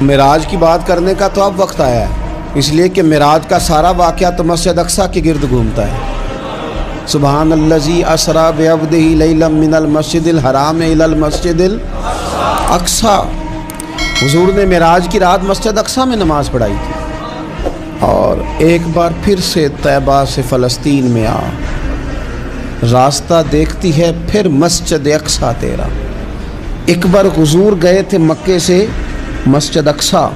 معراج کی بات کرنے کا تو اب وقت آیا ہے، اس لیے کہ معراج کا سارا واقعہ تو مسجد اقصیٰ کے گرد گھومتا ہے۔ سبحان الذی اسریٰ بعبدہ لیلا من المسجد الحرام الی المسجد الاقصیٰ۔ حضور نے معراج کی رات مسجد اقصیٰ میں نماز پڑھائی تھی، اور ایک بار پھر سے طیبہ سے فلسطین میں آ، راستہ دیکھتی ہے پھر مسجد اقصیٰ تیرا۔ ایک بار حضور گئے تھے مکے سے مسجد اقصیٰ،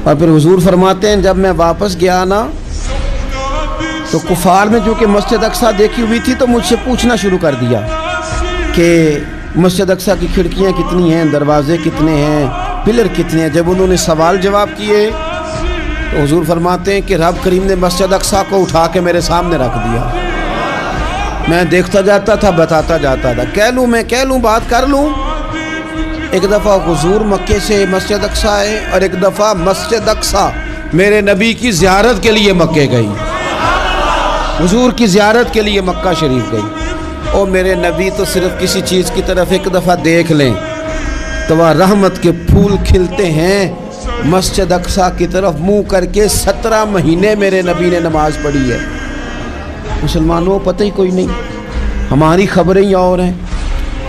اور پھر حضور فرماتے ہیں جب میں واپس گیا نا تو کفار نے جو کہ مسجد اقصیٰ دیکھی ہوئی تھی تو مجھ سے پوچھنا شروع کر دیا کہ مسجد اقصیٰ کی کھڑکیاں کتنی ہیں، دروازے کتنے ہیں، پلر کتنے ہیں۔ جب انہوں نے سوال جواب کیے تو حضور فرماتے ہیں کہ رب کریم نے مسجد اقصیٰ کو اٹھا کے میرے سامنے رکھ دیا۔ میں دیکھتا جاتا تھا، بتاتا جاتا تھا، کہہ لوں بات کر لوں۔ ایک دفعہ حضور مکے سے مسجد اقصیٰ آئے، اور ایک دفعہ مسجد اقصیٰ میرے نبی کی زیارت کے لیے مکے گئی، حضور کی زیارت کے لیے مکہ شریف گئی۔ اور میرے نبی تو صرف کسی چیز کی طرف ایک دفعہ دیکھ لیں تو وہاں رحمت کے پھول کھلتے ہیں۔ مسجد اقصیٰ کی طرف منہ کر کے 17 مہینے میرے نبی نے نماز پڑھی ہے۔ مسلمانوں پتہ ہی کوئی نہیں، ہماری خبریں ہی اور ہیں،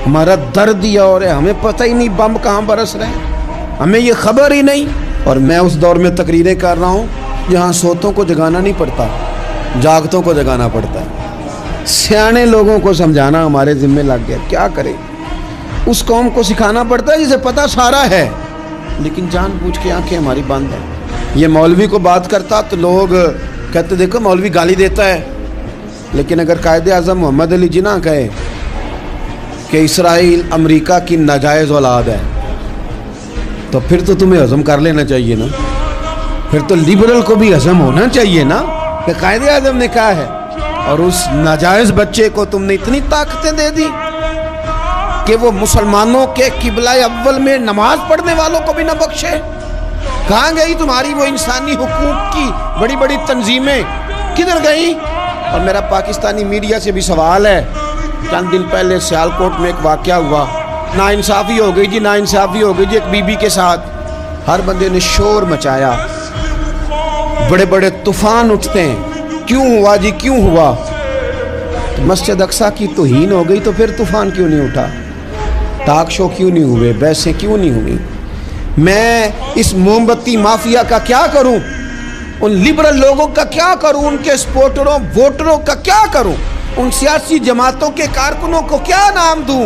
ہمارا درد ہی اور ہے، ہمیں پتہ ہی نہیں بم کہاں برس رہے ہیں، ہمیں یہ خبر ہی نہیں۔ اور میں اس دور میں تقریریں کر رہا ہوں جہاں سوتوں کو جگانا نہیں پڑتا، جاگتوں کو جگانا پڑتا ہے۔ سیانے لوگوں کو سمجھانا ہمارے ذمہ لگ گیا، کیا کرے؟ اس قوم کو سکھانا پڑتا ہے جسے پتہ سارا ہے، لیکن جان بوجھ کے آنکھیں ہماری بند ہیں۔ یہ مولوی کو بات کرتا تو لوگ کہتے دیکھو مولوی گالی دیتا ہے، لیکن اگر قائد اعظم محمد علی جناح کہے کہ اسرائیل امریکہ کی ناجائز اولاد ہے تو پھر تو تمہیں ہضم کر لینا چاہیے نا، پھر تو لیبرل کو بھی ہضم ہونا چاہیے نا کہ قائد اعظم نے کہا ہے، اور اس ناجائز بچے کو تم نے اتنی طاقتیں دے دی کہ وہ مسلمانوں کے قبلہ اول میں نماز پڑھنے والوں کو بھی نہ بخشے۔ کہاں گئی تمہاری وہ انسانی حقوق کی بڑی بڑی تنظیمیں، کدھر گئی؟ اور میرا پاکستانی میڈیا سے بھی سوال ہے، چند دن پہلے سیالکوٹ میں ایک واقعہ ہوا، ناانصافی ہو گئی جی، ناانصافی ہو گئی جی ایک بی بی کے ساتھ۔ ہر بندے نے شور مچایا، بڑے بڑے طوفان اٹھتے ہیں، کیوں ہوا جی کیوں ہوا؟ مسجد اقصیٰ کی توہین ہو گئی تو پھر طوفان کیوں نہیں اٹھا؟ ٹاک شو کیوں نہیں ہوئے؟ بحثیں کیوں نہیں ہوئی؟ میں اس موم بتی مافیا کا کیا کروں؟ ان لبرل لوگوں کا کیا کروں؟ ان کے سپورٹروں ووٹروں کا کیا کروں؟ ان سیاسی جماعتوں کے کارکنوں کو کیا نام دوں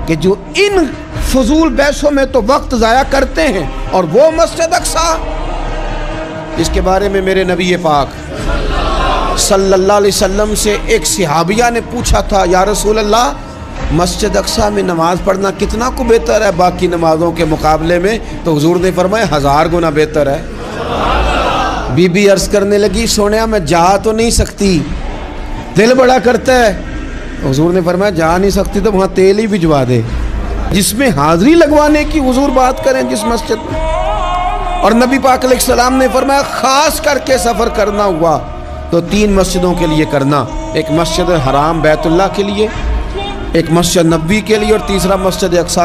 کہ جو ان فضول بحثوں میں تو وقت ضائع کرتے ہیں، اور وہ مسجد اقصیٰ جس کے بارے میں میرے نبی پاک صلی اللہ علیہ وسلم سے ایک صحابیہ نے پوچھا تھا، یا رسول اللہ مسجد اقصیٰ میں نماز پڑھنا کتنا کو بہتر ہے باقی نمازوں کے مقابلے میں؟ تو حضور نے فرمایا 1000 گنا بہتر ہے۔ بی بی عرض کرنے لگی، سونیا میں جا تو نہیں سکتی، دل بڑا کرتا ہے۔ حضور نے فرمایا جا نہیں سکتی تو وہاں تیل ہی بھجوا دے، جس میں حاضری لگوانے کی حضور بات کریں جس مسجد میں۔ اور نبی پاک علیہ السلام نے فرمایا خاص کر کے سفر کرنا ہوا تو 3 مسجدوں کے لیے کرنا، ایک مسجد حرام بیت اللہ کے لیے، ایک مسجد نبوی کے لیے، اور تیسرا مسجد اقصیٰ